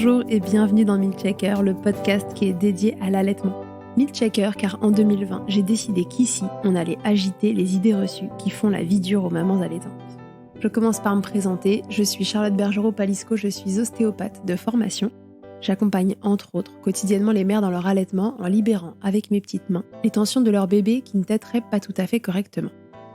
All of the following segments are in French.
Bonjour et bienvenue dans Milkshaker, le podcast qui est dédié à l'allaitement. Milkshaker car en 2020, j'ai décidé qu'ici, on allait agiter les idées reçues qui font la vie dure aux mamans allaitantes. Je commence par me présenter, je suis Charlotte Bergerot-Palisco, je suis ostéopathe de formation. J'accompagne entre autres quotidiennement les mères dans leur allaitement en libérant avec mes petites mains les tensions de leur bébé qui ne téteraient pas tout à fait correctement.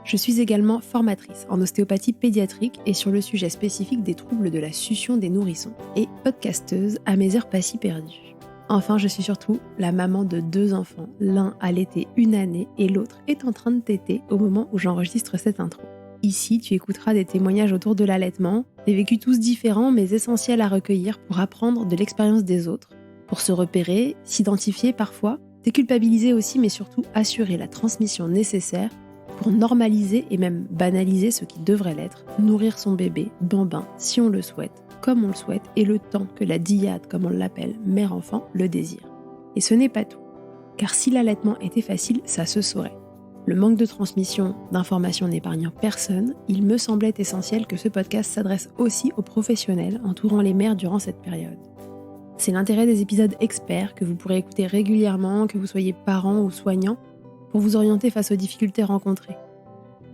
Je suis également formatrice en ostéopathie pédiatrique et sur le sujet spécifique des troubles de la succion des nourrissons et podcasteuse à mes heures pas si perdues. Enfin, je suis surtout la maman de 2 enfants, l'un allaité 1 année et l'autre est en train de téter au moment où j'enregistre cette intro. Ici, tu écouteras des témoignages autour de l'allaitement, des vécus tous différents mais essentiels à recueillir pour apprendre de l'expérience des autres, pour se repérer, s'identifier parfois, déculpabiliser aussi mais surtout assurer la transmission nécessaire pour normaliser et même banaliser ce qui devrait l'être, nourrir son bébé, bambin, si on le souhaite, comme on le souhaite, et le temps que la dyade, comme on l'appelle, mère-enfant, le désire. Et ce n'est pas tout, car si l'allaitement était facile, ça se saurait. Le manque de transmission d'informations n'épargnant personne, il me semblait essentiel que ce podcast s'adresse aussi aux professionnels entourant les mères durant cette période. C'est l'intérêt des épisodes experts que vous pourrez écouter régulièrement, que vous soyez parent ou soignant, pour vous orienter face aux difficultés rencontrées.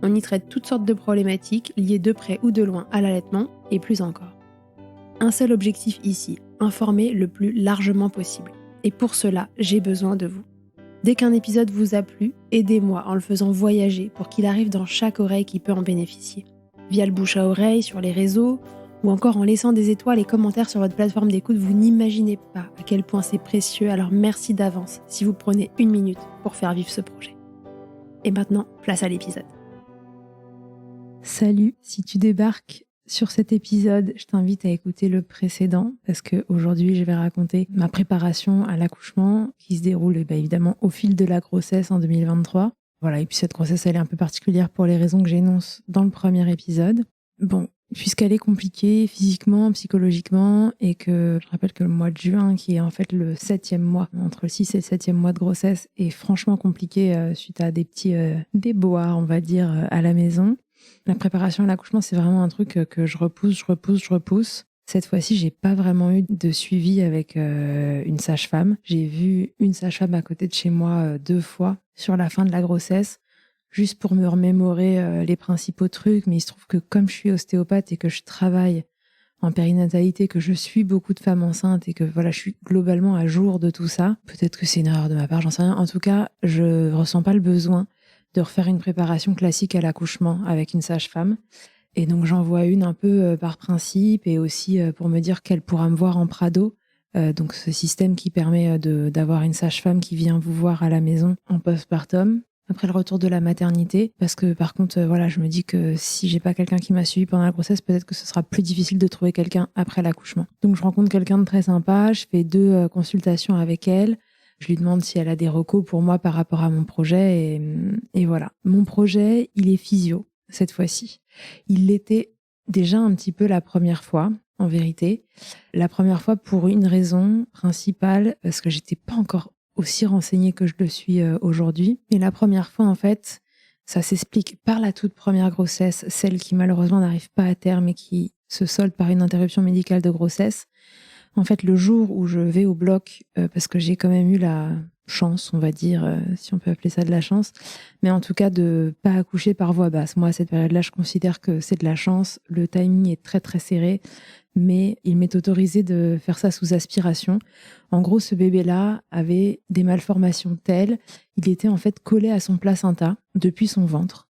On y traite toutes sortes de problématiques liées de près ou de loin à l'allaitement et plus encore. Un seul objectif ici, informer le plus largement possible. Et pour cela, j'ai besoin de vous. Dès qu'un épisode vous a plu, aidez-moi en le faisant voyager pour qu'il arrive dans chaque oreille qui peut en bénéficier. Via le bouche à oreille, sur les réseaux, ou encore en laissant des étoiles et commentaires sur votre plateforme d'écoute, vous n'imaginez pas à quel point c'est précieux, alors merci d'avance si vous prenez 1 minute pour faire vivre ce projet. Et maintenant, place à l'épisode. Salut, si tu débarques sur cet épisode, je t'invite à écouter le précédent parce qu'aujourd'hui, je vais raconter ma préparation à l'accouchement qui se déroule évidemment au fil de la grossesse en 2023. Voilà, et puis cette grossesse, elle est un peu particulière pour les raisons que j'énonce dans le premier épisode. Bon, puisqu'elle est compliquée physiquement, psychologiquement, et que je rappelle que le mois de juin, qui est en fait le 7e mois, entre le 6 et le 7e mois de grossesse, est franchement compliqué suite à des petits déboires, on va dire, à la maison. La préparation à l'accouchement, c'est vraiment un truc que je repousse. Cette fois-ci, j'ai pas vraiment eu de suivi avec une sage-femme. J'ai vu une sage-femme à côté de chez moi 2 fois sur la fin de la grossesse, juste pour me remémorer les principaux trucs. Mais il se trouve que comme je suis ostéopathe et que je travaille en périnatalité, que je suis beaucoup de femmes enceintes et que voilà, je suis globalement à jour de tout ça, peut-être que c'est une erreur de ma part, j'en sais rien. En tout cas, je ressens pas le besoin de refaire une préparation classique à l'accouchement avec une sage-femme. Et donc j'en vois une un peu par principe et aussi pour me dire qu'elle pourra me voir en Prado. Donc ce système qui permet d'avoir une sage-femme qui vient vous voir à la maison en postpartum après le retour de la maternité. Parce que par contre, voilà, je me dis que si j'ai pas quelqu'un qui m'a suivi pendant la grossesse, peut-être que ce sera plus difficile de trouver quelqu'un après l'accouchement. Donc je rencontre quelqu'un de très sympa, je fais 2 consultations avec elle. Je lui demande si elle a des recos pour moi par rapport à mon projet et voilà. Mon projet, il est physio cette fois-ci. Il l'était déjà un petit peu la première fois, en vérité. La première fois pour une raison principale, parce que j'étais pas encore aussi renseignée que je le suis aujourd'hui. Et la première fois, en fait, ça s'explique par la toute première grossesse, celle qui malheureusement n'arrive pas à terme et qui se solde par une interruption médicale de grossesse. En fait, le jour où je vais au bloc, parce que j'ai quand même eu la chance, on va dire, si on peut appeler ça de la chance, mais en tout cas de pas accoucher par voie basse. Moi, à cette période-là, je considère que c'est de la chance. Le timing est très, très serré, mais il m'est autorisé de faire ça sous aspiration. En gros, ce bébé-là avait des malformations telles, il était en fait collé à son placenta depuis son ventre.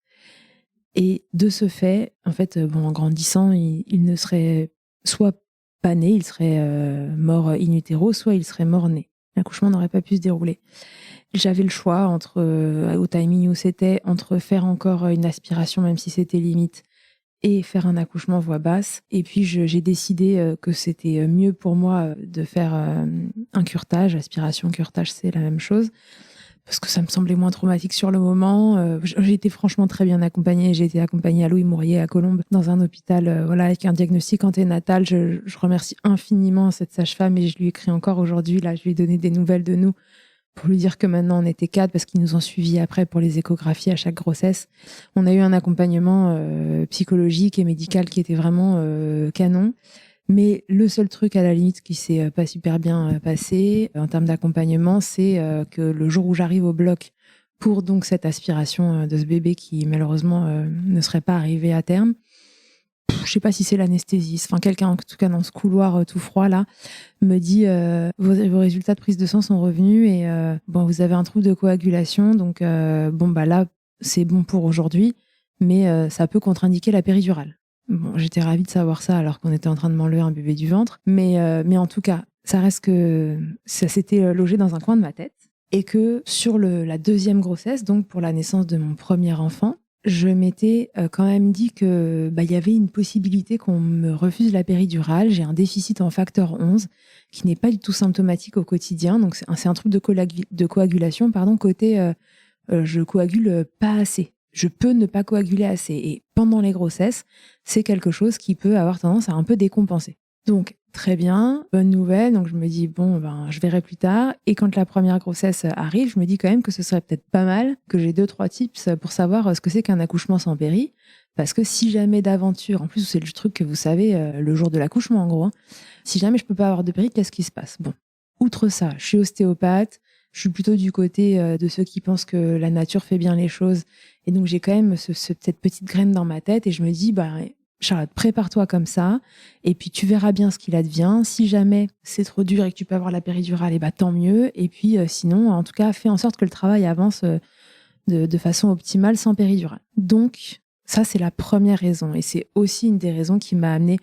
Et de ce fait, en fait, en grandissant, il ne serait soit pas né, il serait mort in utero, soit il serait mort né. L'accouchement n'aurait pas pu se dérouler. J'avais le choix au timing où c'était, entre faire encore une aspiration, même si c'était limite, et faire un accouchement voix basse. Et puis j'ai décidé que c'était mieux pour moi de faire un curetage. Aspiration, curetage, c'est la même chose. Parce que ça me semblait moins traumatique sur le moment. J'ai été franchement très bien accompagnée. J'ai été accompagnée à Louis Mourier à Colombes, dans un hôpital avec un diagnostic anténatal. Je remercie infiniment cette sage-femme et je lui écris encore aujourd'hui. Là, je lui ai donné des nouvelles de nous pour lui dire que maintenant on était 4 parce qu'ils nous ont suivis après pour les échographies à chaque grossesse. On a eu un accompagnement psychologique et médical qui était vraiment canon. Mais le seul truc à la limite qui s'est pas super bien passé en termes d'accompagnement, c'est que le jour où j'arrive au bloc pour donc cette aspiration de ce bébé qui malheureusement ne serait pas arrivé à terme, je sais pas si c'est l'anesthésiste, enfin quelqu'un en tout cas dans ce couloir tout froid là, me dit vos résultats de prise de sang sont revenus et bon, vous avez un trouble de coagulation, donc bon bah là c'est bon pour aujourd'hui, mais ça peut contre-indiquer la péridurale. Bon, j'étais ravie de savoir ça alors qu'on était en train de m'enlever un bébé du ventre, mais en tout cas ça reste que ça s'était logé dans un coin de ma tête et que sur la deuxième grossesse, donc pour la naissance de mon premier enfant, je m'étais quand même dit que bah, y avait une possibilité qu'on me refuse la péridurale. J'ai un déficit en facteur 11 qui n'est pas du tout symptomatique au quotidien. Donc c'est un trouble de coagulation, pardon, côté je coagule pas assez. Je peux ne pas coaguler assez. Et pendant les grossesses, c'est quelque chose qui peut avoir tendance à un peu décompenser. Donc, très bien, bonne nouvelle. Donc, je me dis, bon, ben, je verrai plus tard. Et quand la première grossesse arrive, je me dis quand même que ce serait peut-être pas mal que j'ai 2-3 tips pour savoir ce que c'est qu'un accouchement sans péri. Parce que si jamais d'aventure, en plus, c'est le truc que vous savez le jour de l'accouchement, en gros, hein, si jamais je peux pas avoir de péri, qu'est-ce qui se passe? Bon, outre ça, je suis ostéopathe. Je suis plutôt du côté de ceux qui pensent que la nature fait bien les choses. Et donc, j'ai quand même cette petite graine dans ma tête et je me dis, bah, Charlotte, prépare-toi comme ça et puis tu verras bien ce qu'il advient. Si jamais c'est trop dur et que tu peux avoir la péridurale, et bah, tant mieux. Et puis, sinon, en tout cas, fais en sorte que le travail avance de façon optimale sans péridurale. Donc, ça, c'est la première raison. Et c'est aussi une des raisons qui m'a amenée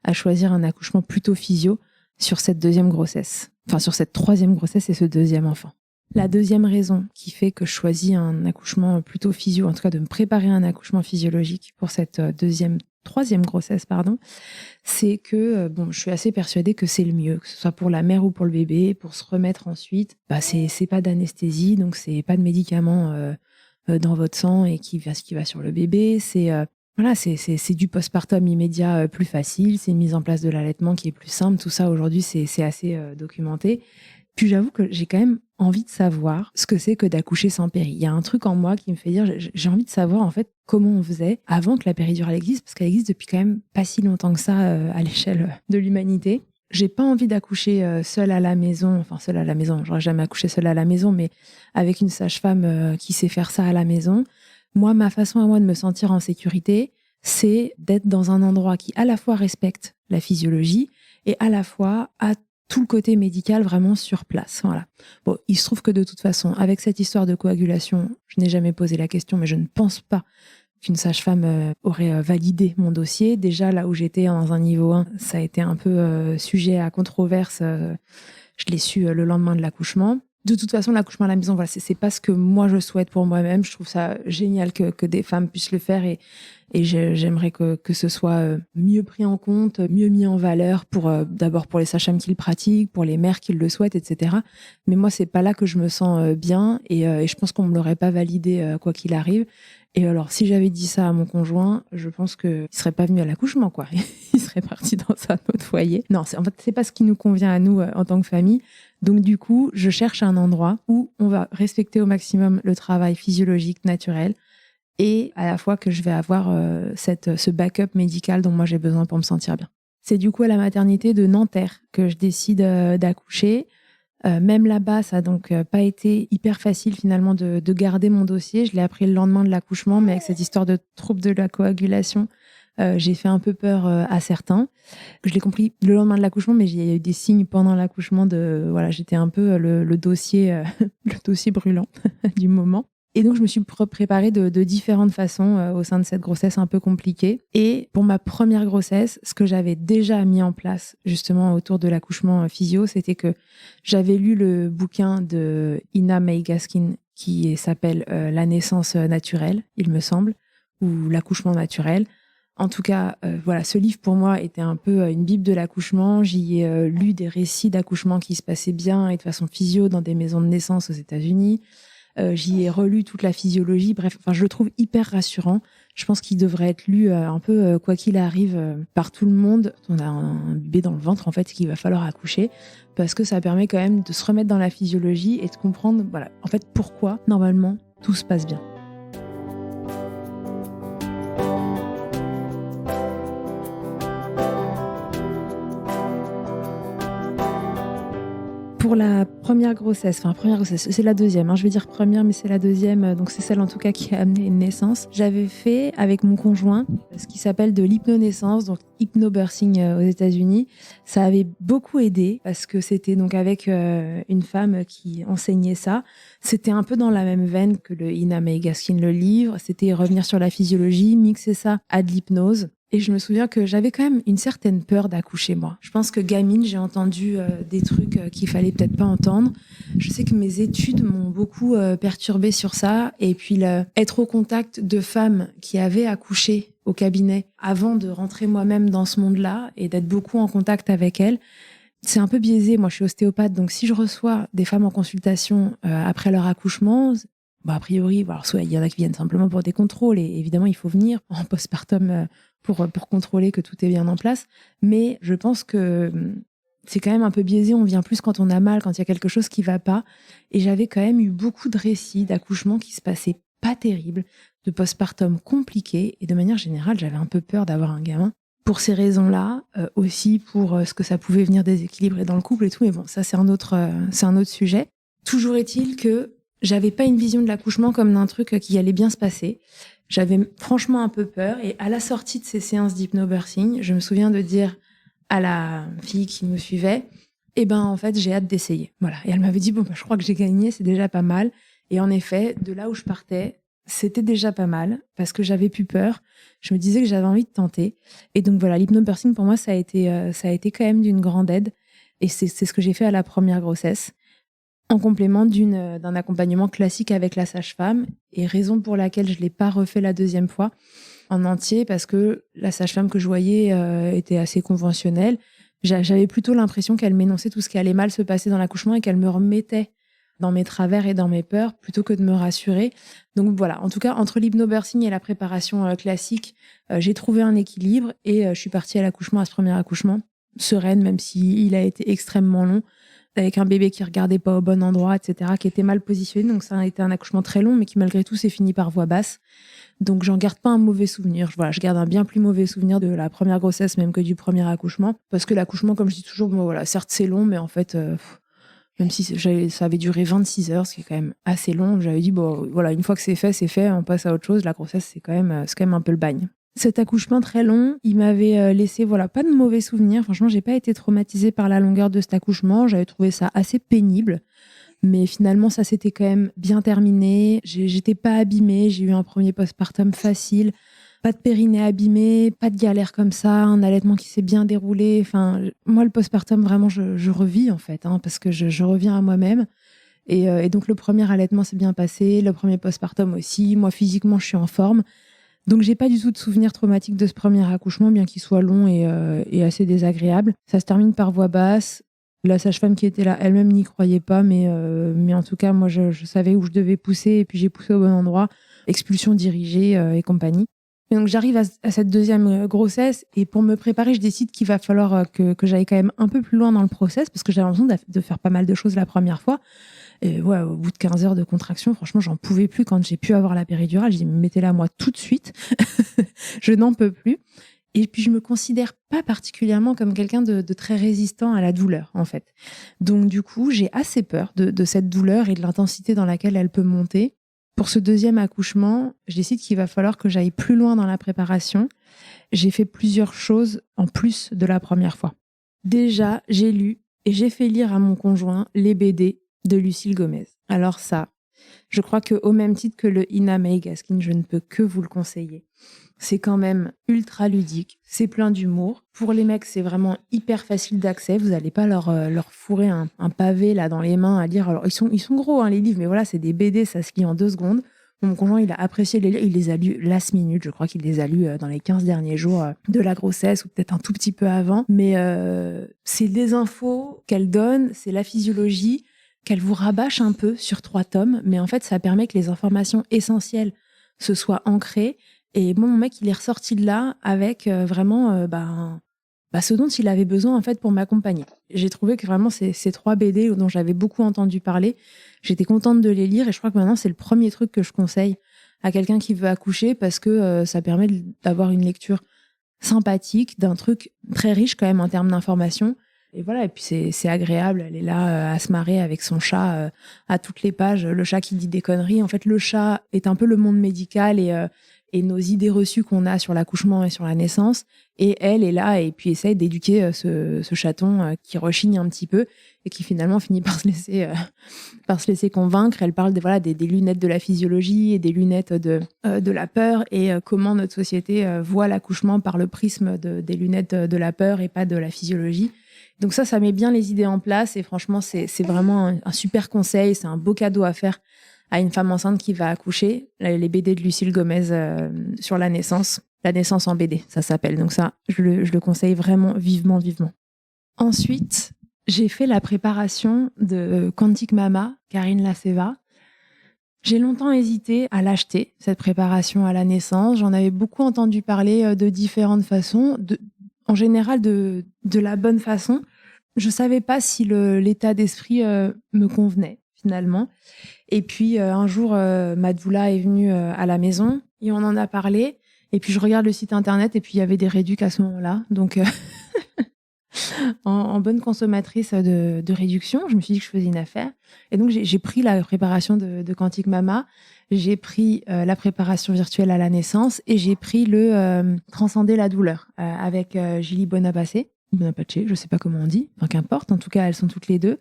à choisir un accouchement plutôt physio sur cette deuxième grossesse. Enfin, sur cette troisième grossesse et ce deuxième enfant. La deuxième raison qui fait que je choisis un accouchement plutôt physio, en tout cas de me préparer à un accouchement physiologique pour cette troisième grossesse, pardon, c'est que bon, je suis assez persuadée que c'est le mieux, que ce soit pour la mère ou pour le bébé, pour se remettre ensuite. Bah, c'est pas d'anesthésie, donc c'est pas de médicaments dans votre sang et qui va sur le bébé. Voilà, c'est du postpartum immédiat plus facile, c'est une mise en place de l'allaitement qui est plus simple. Tout ça aujourd'hui, c'est assez documenté. Puis j'avoue que j'ai quand même envie de savoir ce que c'est que d'accoucher sans péri. Il y a un truc en moi qui me fait dire, j'ai envie de savoir en fait comment on faisait avant que la péridurale existe, parce qu'elle existe depuis quand même pas si longtemps que ça à l'échelle de l'humanité. J'ai pas envie d'accoucher seule à la maison, enfin seule à la maison, j'aurais jamais accouché seule à la maison, mais avec une sage-femme qui sait faire ça à la maison. Moi, ma façon à moi de me sentir en sécurité, c'est d'être dans un endroit qui à la fois respecte la physiologie et à la fois a tout le côté médical vraiment sur place. Voilà. Bon, il se trouve que de toute façon, avec cette histoire de coagulation, je n'ai jamais posé la question, mais je ne pense pas qu'une sage-femme aurait validé mon dossier. Déjà, là où j'étais dans un niveau 1, ça a été un peu sujet à controverse. Je l'ai su le lendemain de l'accouchement. De toute façon, l'accouchement à la maison, voilà, c'est pas ce que moi je souhaite pour moi-même. Je trouve ça génial que des femmes puissent le faire et j'aimerais que ce soit mieux pris en compte, mieux mis en valeur pour d'abord pour les sages-femmes qui le pratiquent, pour les mères qui le souhaitent, etc. Mais moi, c'est pas là que je me sens bien et je pense qu'on me l'aurait pas validé quoi qu'il arrive. Et alors, si j'avais dit ça à mon conjoint, je pense qu'il serait pas venu à l'accouchement, quoi. Il serait parti dans un autre foyer. Non, en fait, c'est pas ce qui nous convient à nous en tant que famille. Donc du coup, je cherche un endroit où on va respecter au maximum le travail physiologique, naturel, et à la fois que je vais avoir ce backup médical dont moi j'ai besoin pour me sentir bien. C'est du coup à la maternité de Nanterre que je décide d'accoucher. Même là-bas, ça n'a donc pas été hyper facile finalement de garder mon dossier. Je l'ai appris le lendemain de l'accouchement, mais avec cette histoire de trouble de la coagulation, j'ai fait un peu peur à certains. Je l'ai compris le lendemain de l'accouchement, mais il y a eu des signes pendant l'accouchement voilà, j'étais un peu le dossier, le dossier brûlant du moment. Et donc, je me suis préparée de différentes façons au sein de cette grossesse un peu compliquée. Et pour ma première grossesse, ce que j'avais déjà mis en place justement autour de l'accouchement physio, c'était que j'avais lu le bouquin de Ina May Gaskin qui s'appelle La naissance naturelle, il me semble, ou l'accouchement naturel. En tout cas, voilà, ce livre pour moi était un peu une bible de l'accouchement. J'y ai lu des récits d'accouchement qui se passaient bien et de façon physio dans des maisons de naissance aux États-Unis. J'y ai relu toute la physiologie. Bref, enfin, je le trouve hyper rassurant. Je pense qu'il devrait être lu un peu quoi qu'il arrive par tout le monde. On a un bébé dans le ventre en fait qu'il va falloir accoucher parce que ça permet quand même de se remettre dans la physiologie et de comprendre, voilà, en fait pourquoi normalement tout se passe bien. Pour la première grossesse, c'est la deuxième, je vais dire première, mais c'est la deuxième, donc c'est celle en tout cas qui a amené une naissance. J'avais fait avec mon conjoint ce qui s'appelle de l'hypnonaissance, donc hypnobirthing aux États-Unis. Ça avait beaucoup aidé parce que c'était donc avec une femme qui enseignait ça. C'était un peu dans la même veine que le Ina May Gaskin, le livre. C'était revenir sur la physiologie, mixer ça à de l'hypnose. Et je me souviens que j'avais quand même une certaine peur d'accoucher, moi. Je pense que gamine, j'ai entendu des trucs qu'il fallait peut-être pas entendre. Je sais que mes études m'ont beaucoup perturbée sur ça. Et puis, être au contact de femmes qui avaient accouché au cabinet avant de rentrer moi-même dans ce monde-là et d'être beaucoup en contact avec elles, c'est un peu biaisé. Moi, je suis ostéopathe, donc si je reçois des femmes en consultation après leur accouchement, a priori, soit il y en a qui viennent simplement pour des contrôles, et évidemment, il faut venir en postpartum pour contrôler que tout est bien en place. Mais je pense que c'est quand même un peu biaisé. On vient plus quand on a mal, quand il y a quelque chose qui va pas. Et j'avais quand même eu beaucoup de récits d'accouchements qui se passaient pas terribles, de postpartum compliqués. Et de manière générale, j'avais un peu peur d'avoir un gamin. Pour ces raisons-là, aussi pour ce que ça pouvait venir déséquilibrer dans le couple et tout. Mais bon, ça, c'est un autre sujet. Toujours est-il que j'avais pas une vision de l'accouchement comme d'un truc qui allait bien se passer. J'avais franchement un peu peur. Et à la sortie de ces séances d'hypnobirthing, je me souviens de dire à la fille qui me suivait, en fait, j'ai hâte d'essayer. Voilà. Et elle m'avait dit, je crois que j'ai gagné, c'est déjà pas mal. Et en effet, de là où je partais, c'était déjà pas mal parce que j'avais plus peur. Je me disais que j'avais envie de tenter. Et donc voilà, l'hypnobirthing, pour moi, ça a été quand même d'une grande aide. Et c'est ce que j'ai fait à la première grossesse, en complément d'un accompagnement classique avec la sage-femme, et raison pour laquelle je ne l'ai pas refait la deuxième fois en entier, parce que la sage-femme que je voyais était assez conventionnelle. J'avais plutôt l'impression qu'elle m'énonçait tout ce qui allait mal se passer dans l'accouchement et qu'elle me remettait dans mes travers et dans mes peurs plutôt que de me rassurer. Donc voilà, en tout cas, entre l'hypnobirthing et la préparation classique, j'ai trouvé un équilibre et je suis partie à ce premier accouchement, sereine, même s'il a été extrêmement long, avec un bébé qui regardait pas au bon endroit, etc., qui était mal positionné. Donc ça a été un accouchement très long, mais qui malgré tout s'est fini par voix basse. Donc j'en garde pas un mauvais souvenir. Je garde un bien plus mauvais souvenir de la première grossesse même que du premier accouchement. Parce que l'accouchement, comme je dis toujours, certes c'est long, mais en fait, même si ça avait duré 26 heures, ce qui est quand même assez long, j'avais dit, une fois que c'est fait, on passe à autre chose. La grossesse, c'est quand même un peu le bagne. Cet accouchement très long, il m'avait laissé pas de mauvais souvenirs. Franchement, j'ai pas été traumatisée par la longueur de cet accouchement. J'avais trouvé ça assez pénible. Mais finalement, ça s'était quand même bien terminé. J'étais pas abîmée. J'ai eu un premier postpartum facile. Pas de périnée abîmé, pas de galère comme ça, un allaitement qui s'est bien déroulé. Enfin, moi, le postpartum, vraiment, je revis en fait, parce que je reviens à moi-même. Et donc, le premier allaitement s'est bien passé, le premier postpartum aussi. Moi, physiquement, je suis en forme. Donc, j'ai pas du tout de souvenir traumatique de ce premier accouchement, bien qu'il soit long et assez désagréable. Ça se termine par voix basse. La sage-femme qui était là, elle-même n'y croyait pas, mais en tout cas, moi, je savais où je devais pousser, et puis j'ai poussé au bon endroit. Expulsion dirigée et compagnie. Et donc, j'arrive à cette deuxième grossesse, et pour me préparer, je décide qu'il va falloir que j'aille quand même un peu plus loin dans le process, parce que j'avais l'impression de faire pas mal de choses la première fois. Et au bout de 15 heures de contraction, franchement, j'en pouvais plus. Quand j'ai pu avoir la péridurale, j'ai dit, mettez-la moi tout de suite. Je n'en peux plus. Et puis, je me considère pas particulièrement comme quelqu'un de très résistant à la douleur, en fait. Donc, du coup, j'ai assez peur de cette douleur et de l'intensité dans laquelle elle peut monter. Pour ce deuxième accouchement, je décide qu'il va falloir que j'aille plus loin dans la préparation. J'ai fait plusieurs choses en plus de la première fois. Déjà, j'ai lu et j'ai fait lire à mon conjoint les BD de Lucille Gomez. Alors ça, je crois qu'au même titre que le Ina May Gaskin, je ne peux que vous le conseiller. C'est quand même ultra ludique, c'est plein d'humour. Pour les mecs, c'est vraiment hyper facile d'accès. Vous n'allez pas leur fourrer un pavé là dans les mains à lire. Alors, ils sont gros, les livres, mais voilà, c'est des BD, ça se lit en 2 secondes. Mon conjoint, il a apprécié les lire. Il les a lus last minute. Je crois qu'il les a lus dans les 15 derniers jours de la grossesse, ou peut-être un tout petit peu avant. Mais c'est des infos qu'elle donne, c'est la physiologie, qu'elle vous rabâche un peu sur 3 tomes. Mais en fait, ça permet que les informations essentielles se soient ancrées. Et moi, mon mec, il est ressorti de là avec vraiment ce dont il avait besoin en fait pour m'accompagner. J'ai trouvé que vraiment ces 3 BD dont j'avais beaucoup entendu parler, j'étais contente de les lire, et je crois que maintenant c'est le premier truc que je conseille à quelqu'un qui veut accoucher, parce que ça permet d'avoir une lecture sympathique d'un truc très riche quand même en termes d'informations. Et voilà, et puis c'est agréable, elle est là à se marrer avec son chat à toutes les pages, le chat qui dit des conneries. En fait, le chat est un peu le monde médical et nos idées reçues qu'on a sur l'accouchement et sur la naissance. Et elle est là et puis essaye d'éduquer ce chaton qui rechigne un petit peu et qui finalement finit par se laisser convaincre. Elle parle des lunettes de la physiologie et des lunettes de la peur et comment notre société voit l'accouchement par le prisme des lunettes de la peur et pas de la physiologie. Donc ça met bien les idées en place et franchement, c'est vraiment un super conseil. C'est un beau cadeau à faire à une femme enceinte qui va accoucher. Les BD de Lucille Gomez sur la naissance en BD, ça s'appelle. Donc ça, je le conseille vraiment vivement, vivement. Ensuite, j'ai fait la préparation de Quantique Mama, Karine Laceva. J'ai longtemps hésité à l'acheter, cette préparation à la naissance. J'en avais beaucoup entendu parler de différentes façons, en général de la bonne façon. Je savais pas si l'état d'esprit me convenait, finalement. Et puis, un jour, ma doula est venue à la maison et on en a parlé. Et puis, je regarde le site internet et puis il y avait des réducs à ce moment-là. Donc, en bonne consommatrice de réduction, je me suis dit que je faisais une affaire. Et donc, j'ai pris la préparation de Quantique Mama, j'ai pris la préparation virtuelle à la naissance et j'ai pris le Transcender la douleur avec Julie Bonapace, je sais pas comment on dit, enfin qu'importe, en tout cas, elles sont toutes les deux.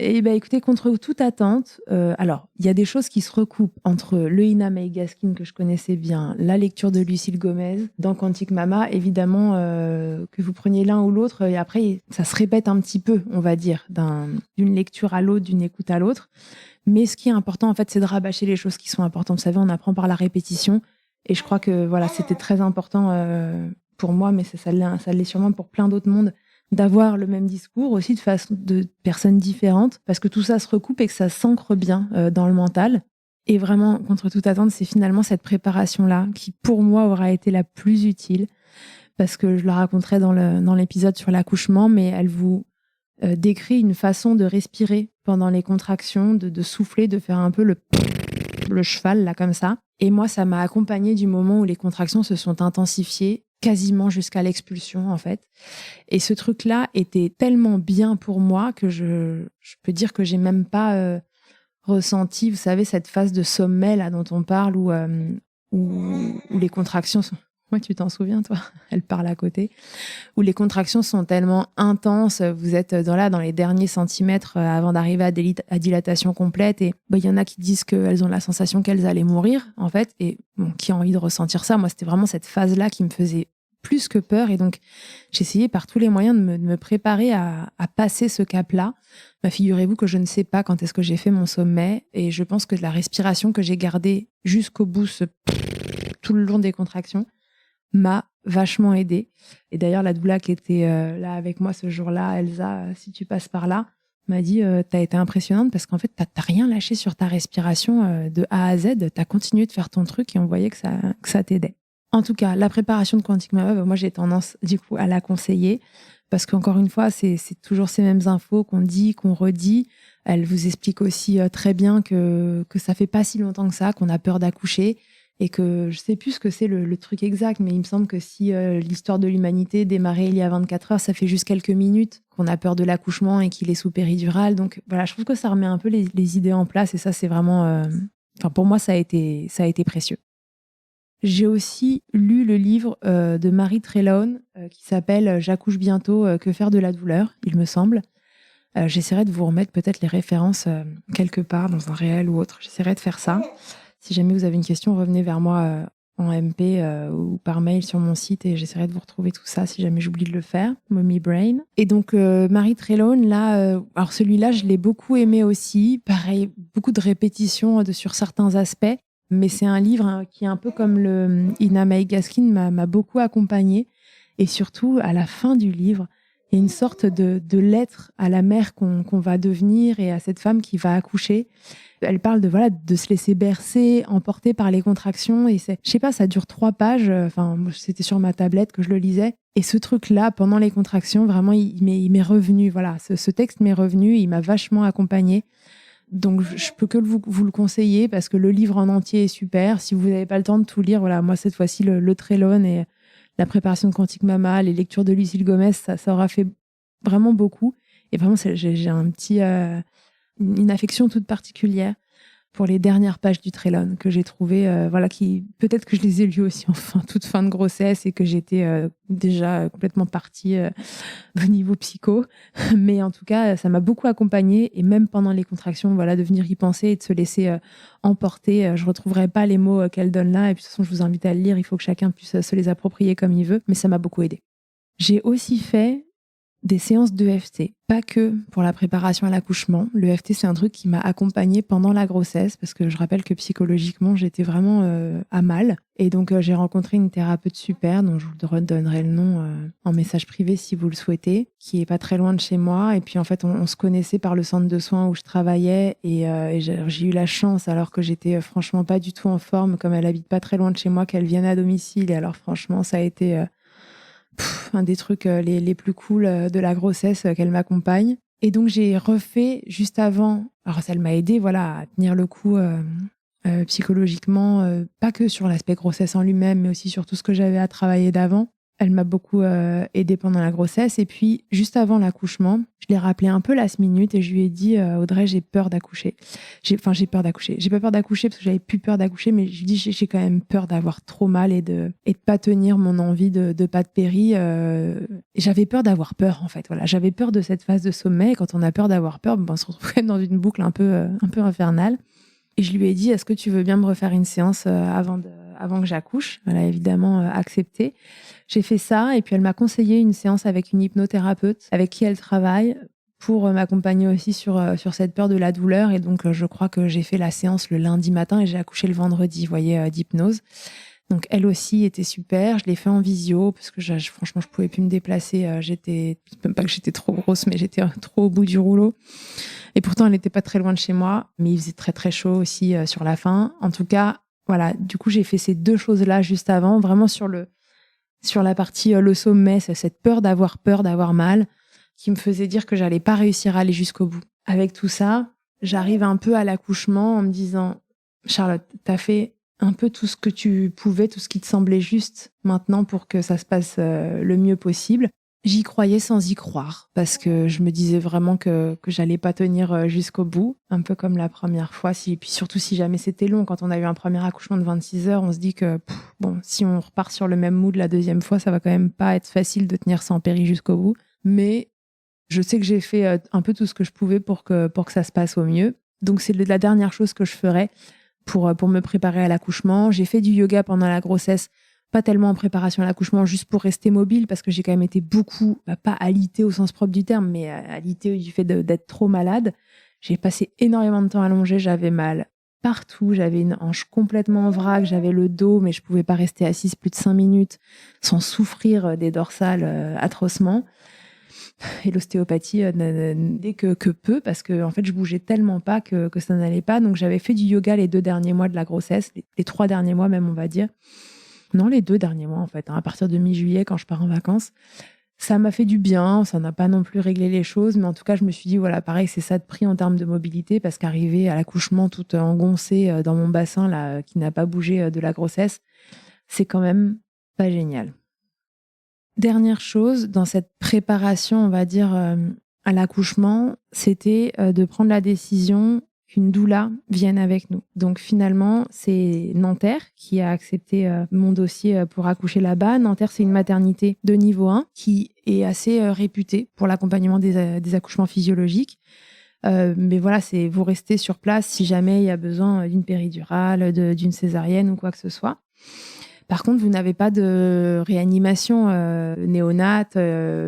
Et écoutez, contre toute attente, alors, il y a des choses qui se recoupent entre le Ina May Gaskin que je connaissais bien, la lecture de Lucille Gomez dans Quantique Mama, évidemment, que vous preniez l'un ou l'autre, et après, ça se répète un petit peu, on va dire, d'une lecture à l'autre, d'une écoute à l'autre. Mais ce qui est important, en fait, c'est de rabâcher les choses qui sont importantes. Vous savez, on apprend par la répétition, et je crois que voilà, c'était très important pour moi, mais ça l'est sûrement pour plein d'autres mondes, d'avoir le même discours aussi de personnes différentes, parce que tout ça se recoupe et que ça s'ancre bien dans le mental. Et vraiment, contre toute attente, c'est finalement cette préparation-là qui, pour moi, aura été la plus utile, parce que je la raconterai dans l'épisode sur l'accouchement, mais elle vous décrit une façon de respirer pendant les contractions, de souffler, de faire un peu le cheval, là, comme ça. Et moi, ça m'a accompagnée du moment où les contractions se sont intensifiées, quasiment jusqu'à l'expulsion, en fait. Et ce truc-là était tellement bien pour moi que je peux dire que j'ai même pas ressenti, vous savez, cette phase de sommeil là dont on parle où les contractions sont... Ouais, tu t'en souviens, toi? Elle parle à côté. Où les contractions sont tellement intenses, vous êtes dans les derniers centimètres avant d'arriver à dilatation complète. Et il y en a qui disent qu'elles ont la sensation qu'elles allaient mourir, en fait. Et bon, qui a envie de ressentir ça? Moi, c'était vraiment cette phase-là qui me faisait plus que peur. Et donc, j'essayais par tous les moyens de me préparer à passer ce cap-là. Figurez-vous que je ne sais pas quand est-ce que j'ai fait mon sommet. Et je pense que la respiration que j'ai gardée jusqu'au bout, tout le long des contractions, m'a vachement aidée. Et d'ailleurs, la doula qui était là avec moi ce jour-là, Elsa, si tu passes par là, m'a dit t'as été impressionnante parce qu'en fait, t'as rien lâché sur ta respiration de A à Z. T'as continué de faire ton truc et on voyait que ça t'aidait. En tout cas, la préparation de Quantique Mama, moi, j'ai tendance du coup à la conseiller parce qu'encore une fois, c'est toujours ces mêmes infos qu'on dit, qu'on redit. Elle vous explique aussi très bien que ça fait pas si longtemps que ça, qu'on a peur d'accoucher. Et que je sais plus ce que c'est le truc exact, mais il me semble que si l'histoire de l'humanité démarrait il y a 24 heures, ça fait juste quelques minutes qu'on a peur de l'accouchement et qu'il est sous péridurale. Donc voilà, je trouve que ça remet un peu les idées en place et ça, c'est vraiment... pour moi, ça a été précieux. J'ai aussi lu le livre de Marie Trelone qui s'appelle « J'accouche bientôt, que faire de la douleur », il me semble. J'essaierai de vous remettre peut-être les références quelque part dans un réel ou autre. J'essaierai de faire ça. Si jamais vous avez une question, revenez vers moi en MP ou par mail sur mon site et j'essaierai de vous retrouver tout ça si jamais j'oublie de le faire. Mommy Brain. Et donc, Marie Trelone, là, alors celui-là, je l'ai beaucoup aimé aussi. Pareil, beaucoup de répétitions sur certains aspects. Mais c'est un livre qui est un peu comme le Ina May Gaskin m'a beaucoup accompagnée. Et surtout, à la fin du livre, il y a une sorte de lettre à la mère qu'on va devenir et à cette femme qui va accoucher. Elle parle de se laisser bercer, emporter par les contractions. Et je sais pas, ça dure 3 pages. Enfin, c'était sur ma tablette que je le lisais. Et ce truc-là, pendant les contractions, vraiment, il m'est revenu. Voilà, ce texte m'est revenu. Il m'a vachement accompagnée. Donc, je peux que vous le conseiller parce que le livre en entier est super. Si vous n'avez pas le temps de tout lire, voilà, moi, cette fois-ci, le Trelone et la préparation de Quantique Mama, les lectures de Lucille Gomez, ça aura fait vraiment beaucoup. Et vraiment, j'ai une affection toute particulière pour les dernières pages du Trelone que j'ai trouvées, qui peut-être que je les ai lues aussi toute fin de grossesse et que j'étais déjà complètement partie au niveau psycho. Mais en tout cas, ça m'a beaucoup accompagnée et même pendant les contractions, de venir y penser et de se laisser emporter. Je retrouverai pas les mots qu'elle donne là. Et puis de toute façon, je vous invite à le lire. Il faut que chacun puisse se les approprier comme il veut. Mais ça m'a beaucoup aidée. J'ai aussi fait des séances d'EFT, pas que pour la préparation à l'accouchement. L'EFT, c'est un truc qui m'a accompagnée pendant la grossesse, parce que je rappelle que psychologiquement, j'étais vraiment à mal. Et donc, j'ai rencontré une thérapeute super, dont je vous redonnerai le nom en message privé si vous le souhaitez, qui est pas très loin de chez moi. Et puis, en fait, on se connaissait par le centre de soins où je travaillais. Et j'ai eu la chance, alors que j'étais franchement pas du tout en forme, comme elle habite pas très loin de chez moi, qu'elle vienne à domicile. Et alors, franchement, ça a été un des trucs les plus cool de la grossesse, qu'elle m'accompagne. Et donc, j'ai refait juste avant. Alors, ça m'a aidé à tenir le coup psychologiquement, pas que sur l'aspect grossesse en lui-même, mais aussi sur tout ce que j'avais à travailler d'avant. Elle m'a beaucoup aidée pendant la grossesse. Et puis, juste avant l'accouchement, je l'ai rappelé un peu last minute et je lui ai dit Audrey, j'ai peur d'accoucher. J'ai peur d'accoucher. J'ai pas peur d'accoucher parce que j'avais plus peur d'accoucher, mais je lui ai dit j'ai quand même peur d'avoir trop mal et de pas tenir mon envie de pas de péri. J'avais peur d'avoir peur, en fait. Voilà, j'avais peur de cette phase de sommeil. Et quand on a peur d'avoir peur, on se retrouve quand même dans une boucle un peu infernale. Et je lui ai dit, est-ce que tu veux bien me refaire une séance avant que j'accouche ? Elle a évidemment accepté. J'ai fait ça et puis elle m'a conseillé une séance avec une hypnothérapeute avec qui elle travaille pour m'accompagner aussi sur cette peur de la douleur. Et donc, je crois que j'ai fait la séance le lundi matin et j'ai accouché le vendredi, vous voyez, d'hypnose. Donc, elle aussi était super. Je l'ai fait en visio parce que franchement, je pouvais plus me déplacer. Même pas que j'étais trop grosse, mais j'étais trop au bout du rouleau. Et pourtant, elle n'était pas très loin de chez moi, mais il faisait très, très chaud aussi sur la fin. En tout cas, voilà, du coup, j'ai fait ces deux choses-là juste avant, vraiment sur la partie le sommet, c'est cette peur d'avoir mal, qui me faisait dire que j'allais pas réussir à aller jusqu'au bout. Avec tout ça, j'arrive un peu à l'accouchement en me disant, Charlotte, t'as fait un peu tout ce que tu pouvais, tout ce qui te semblait juste maintenant pour que ça se passe le mieux possible. J'y croyais sans y croire, parce que je me disais vraiment que j'allais pas tenir jusqu'au bout, un peu comme la première fois. Puis surtout si jamais c'était long, quand on a eu un premier accouchement de 26 heures, on se dit que si on repart sur le même mood la deuxième fois, ça va quand même pas être facile de tenir sans péri jusqu'au bout. Mais je sais que j'ai fait un peu tout ce que je pouvais pour que ça se passe au mieux. Donc c'est la dernière chose que je ferais pour me préparer à l'accouchement. J'ai fait du yoga pendant la grossesse, pas tellement en préparation à l'accouchement, juste pour rester mobile, parce que j'ai quand même été beaucoup, pas alitée au sens propre du terme, mais alitée du fait d'être trop malade. J'ai passé énormément de temps allongée, j'avais mal partout, j'avais une hanche complètement en vrac, j'avais le dos, mais je pouvais pas rester assise plus de 5 minutes sans souffrir des dorsales atrocement. Et l'ostéopathie dès que peu, parce que en fait je bougeais tellement pas que ça n'allait pas. Donc j'avais fait du yoga les 2 derniers mois de la grossesse, les 3 derniers mois même, on va dire. Non, les 2 derniers mois en fait, à partir de mi-juillet quand je pars en vacances. Ça m'a fait du bien, ça n'a pas non plus réglé les choses, mais en tout cas je me suis dit pareil, c'est ça de prix en termes de mobilité, parce qu'arriver à l'accouchement toute engoncée dans mon bassin là, qui n'a pas bougé de la grossesse, c'est quand même pas génial. Dernière chose, dans cette préparation, on va dire, à l'accouchement, c'était de prendre la décision qu'une doula vienne avec nous. Donc finalement, c'est Nanterre qui a accepté mon dossier pour accoucher là-bas. Nanterre, c'est une maternité de niveau 1 qui est assez réputée pour l'accompagnement des accouchements physiologiques. Mais voilà, c'est vous restez sur place si jamais il y a besoin d'une péridurale, d'une césarienne ou quoi que ce soit. Par contre, vous n'avez pas de réanimation néonate.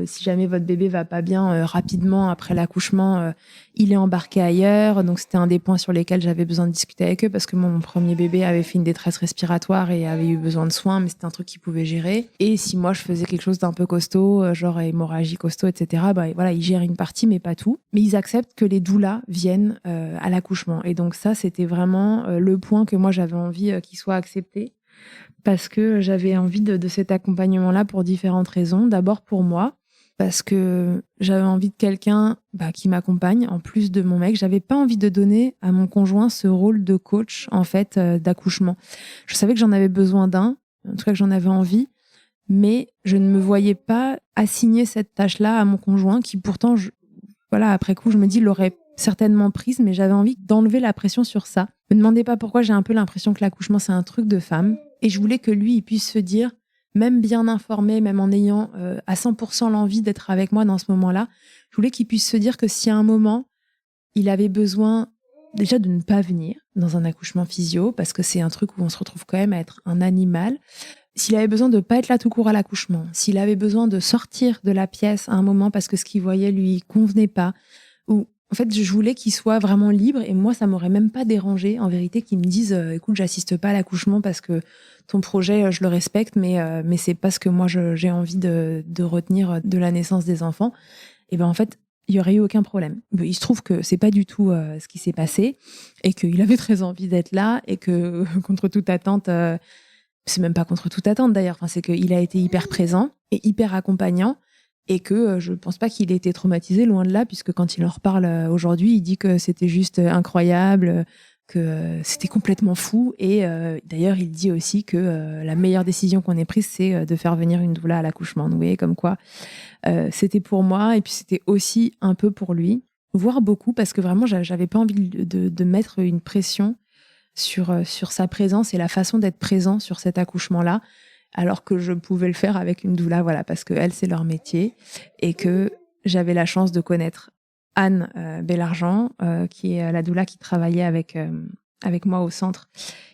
Si jamais votre bébé va pas bien rapidement après l'accouchement, il est embarqué ailleurs. Donc, c'était un des points sur lesquels j'avais besoin de discuter avec eux, parce que mon premier bébé avait fait une détresse respiratoire et avait eu besoin de soins, mais c'était un truc qu'ils pouvaient gérer. Et si moi, je faisais quelque chose d'un peu costaud, genre hémorragie costaud, etc., ils gèrent une partie, mais pas tout. Mais ils acceptent que les doulas viennent à l'accouchement. Et donc ça, c'était vraiment le point que moi, j'avais envie qu'il soit accepté. Parce que j'avais envie de cet accompagnement-là pour différentes raisons. D'abord pour moi, parce que j'avais envie de quelqu'un qui m'accompagne, en plus de mon mec. J'avais pas envie de donner à mon conjoint ce rôle de coach, en fait, d'accouchement. Je savais que j'en avais besoin d'un, en tout cas que j'en avais envie, mais je ne me voyais pas assigner cette tâche-là à mon conjoint qui pourtant, après coup, je me dis, l'aurait certainement prise, mais j'avais envie d'enlever la pression sur ça. Me demandez pas pourquoi, j'ai un peu l'impression que l'accouchement, c'est un truc de femme. Et je voulais que lui, il puisse se dire, même bien informé, même en ayant à 100% l'envie d'être avec moi dans ce moment-là, je voulais qu'il puisse se dire que si à un moment, il avait besoin déjà de ne pas venir dans un accouchement physio, parce que c'est un truc où on se retrouve quand même à être un animal. S'il avait besoin de ne pas être là tout court à l'accouchement, s'il avait besoin de sortir de la pièce à un moment parce que ce qu'il voyait lui convenait pas, ou en fait, je voulais qu'il soit vraiment libre et moi, ça m'aurait même pas dérangé, en vérité, qu'il me dise écoute, j'assiste pas à l'accouchement parce que ton projet, je le respecte, mais c'est pas ce que moi, j'ai envie de retenir de la naissance des enfants. Et ben en fait, il y aurait eu aucun problème. Il se trouve que c'est pas du tout ce qui s'est passé et qu'il avait très envie d'être là et que contre toute attente, c'est même pas contre toute attente d'ailleurs, enfin, c'est qu'il a été hyper présent et hyper accompagnant et que je pense pas qu'il ait été traumatisé, loin de là, puisque quand il en reparle aujourd'hui, il dit que c'était juste incroyable, que c'était complètement fou et d'ailleurs il dit aussi que la meilleure décision qu'on ait prise, c'est de faire venir une doula à l'accouchement. Vous voyez, comme quoi c'était pour moi et puis c'était aussi un peu pour lui, voire beaucoup, parce que vraiment j'avais pas envie de mettre une pression sur sa présence et la façon d'être présent sur cet accouchement-là, alors que je pouvais le faire avec une doula, voilà, parce que elles, c'est leur métier et que j'avais la chance de connaître Anne Bellargent, qui est la doula qui travaillait avec moi au centre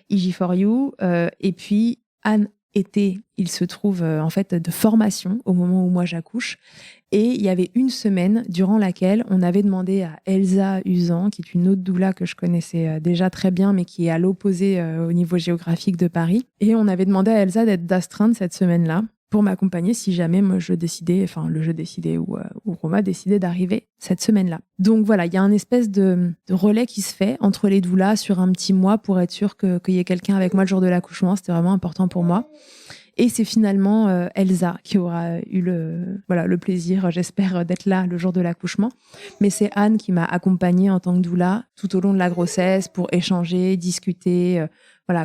IG4U. Et puis, Anne était, il se trouve, en fait, de formation au moment où moi j'accouche. Et il y avait une semaine durant laquelle on avait demandé à Elsa Usan, qui est une autre doula que je connaissais déjà très bien, mais qui est à l'opposé au niveau géographique de Paris. Et on avait demandé à Elsa d'être d'astreinte cette semaine-là pour m'accompagner si jamais moi je décidais, ou Roma décidait d'arriver cette semaine-là. Donc voilà, il y a un espèce de relais qui se fait entre les doulas sur un petit mois pour être sûr qu'il y ait quelqu'un avec moi le jour de l'accouchement. C'était vraiment important pour moi. Et c'est finalement Elsa qui aura eu le plaisir, j'espère, d'être là le jour de l'accouchement. Mais c'est Anne qui m'a accompagnée en tant que doula tout au long de la grossesse pour échanger, discuter,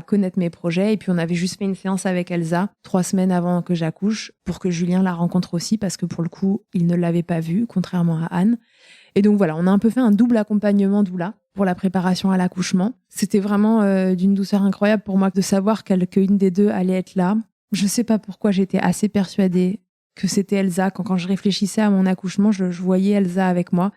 connaître mes projets. Et puis on avait juste fait une séance avec Elsa 3 semaines avant que j'accouche pour que Julien la rencontre aussi, parce que pour le coup, il ne l'avait pas vue, contrairement à Anne. Et donc voilà, on a un peu fait un double accompagnement doula pour la préparation à l'accouchement. C'était vraiment d'une douceur incroyable pour moi de savoir qu'une des deux allait être là. Je sais pas pourquoi j'étais assez persuadée que c'était Elsa. Quand je réfléchissais à mon accouchement, je voyais Elsa avec moi.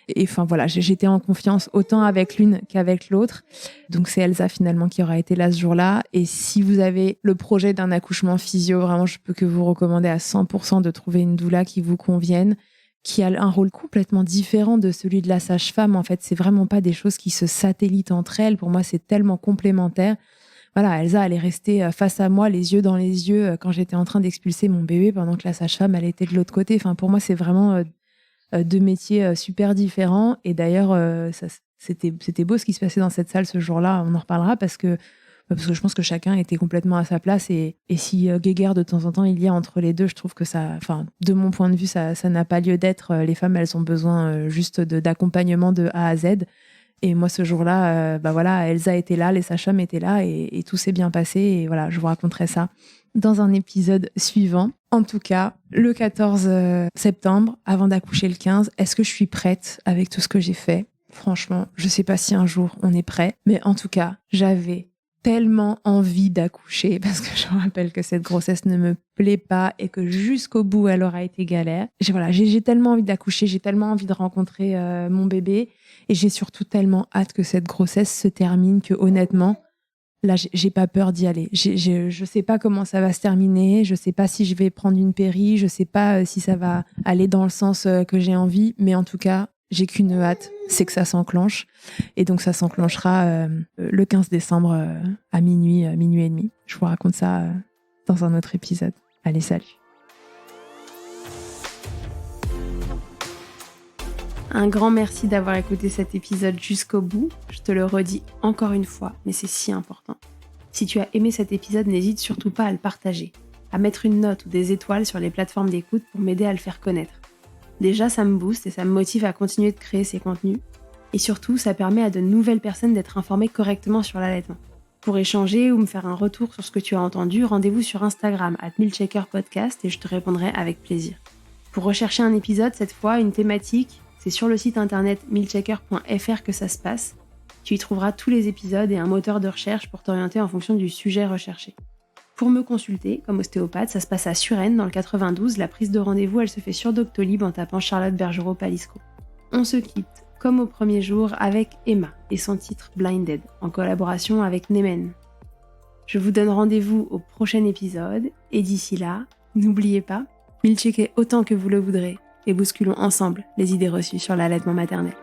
Et enfin voilà, j'étais en confiance autant avec l'une qu'avec l'autre. Donc c'est Elsa finalement qui aura été là ce jour-là. Et si vous avez le projet d'un accouchement physio, vraiment, je peux que vous recommander à 100% de trouver une doula qui vous convienne, qui a un rôle complètement différent de celui de la sage-femme. En fait, c'est vraiment pas des choses qui se satellitent entre elles. Pour moi, c'est tellement complémentaire. Voilà, Elsa, elle est restée face à moi, les yeux dans les yeux, quand j'étais en train d'expulser mon bébé, pendant que la sage-femme, elle était de l'autre côté. Enfin, pour moi, c'est vraiment 2 métiers super différents. Et d'ailleurs, c'était beau ce qui se passait dans cette salle ce jour-là. On en reparlera parce que je pense que chacun était complètement à sa place. Et si guéguerre de temps en temps il y a entre les deux, je trouve que ça, de mon point de vue, ça n'a pas lieu d'être. Les femmes, elles ont besoin juste d'accompagnement de A à Z. Et moi, ce jour-là, Elsa était là, les sages-femmes étaient là et tout s'est bien passé. Et voilà, je vous raconterai ça dans un épisode suivant. En tout cas, le 14 septembre, avant d'accoucher le 15, est-ce que je suis prête avec tout ce que j'ai fait ? Franchement, je sais pas si un jour on est prêt. Mais en tout cas, j'avais tellement envie d'accoucher parce que je rappelle que cette grossesse ne me plaît pas et que jusqu'au bout, elle aura été galère. J'ai tellement envie d'accoucher, j'ai tellement envie de rencontrer mon bébé et j'ai surtout tellement hâte que cette grossesse se termine que honnêtement, là, j'ai pas peur d'y aller. Je sais pas comment ça va se terminer, je sais pas si je vais prendre une péri, je sais pas si ça va aller dans le sens que j'ai envie, mais en tout cas, j'ai qu'une hâte, c'est que ça s'enclenche. Et donc, ça s'enclenchera le 15 décembre à minuit et demi. Je vous raconte ça dans un autre épisode. Allez, salut. Un grand merci d'avoir écouté cet épisode jusqu'au bout. Je te le redis encore une fois, mais c'est si important. Si tu as aimé cet épisode, n'hésite surtout pas à le partager, à mettre une note ou des étoiles sur les plateformes d'écoute pour m'aider à le faire connaître. Déjà, ça me booste et ça me motive à continuer de créer ces contenus. Et surtout, ça permet à de nouvelles personnes d'être informées correctement sur l'allaitement. Pour échanger ou me faire un retour sur ce que tu as entendu, rendez-vous sur Instagram @milcheckerpodcast et je te répondrai avec plaisir. Pour rechercher un épisode, cette fois, une thématique, c'est sur le site internet milchecker.fr que ça se passe. Tu y trouveras tous les épisodes et un moteur de recherche pour t'orienter en fonction du sujet recherché. Pour me consulter, comme ostéopathe, ça se passe à Suresnes, dans le 92. La prise de rendez-vous, elle se fait sur Doctolib en tapant Charlotte Bergerot-Palisco. On se quitte, comme au premier jour, avec Emma et son titre Blinded, en collaboration avec Nemen. Je vous donne rendez-vous au prochain épisode, et d'ici là, n'oubliez pas, milcheckez autant que vous le voudrez, et bousculons ensemble les idées reçues sur l'allaitement maternel.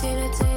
Dinner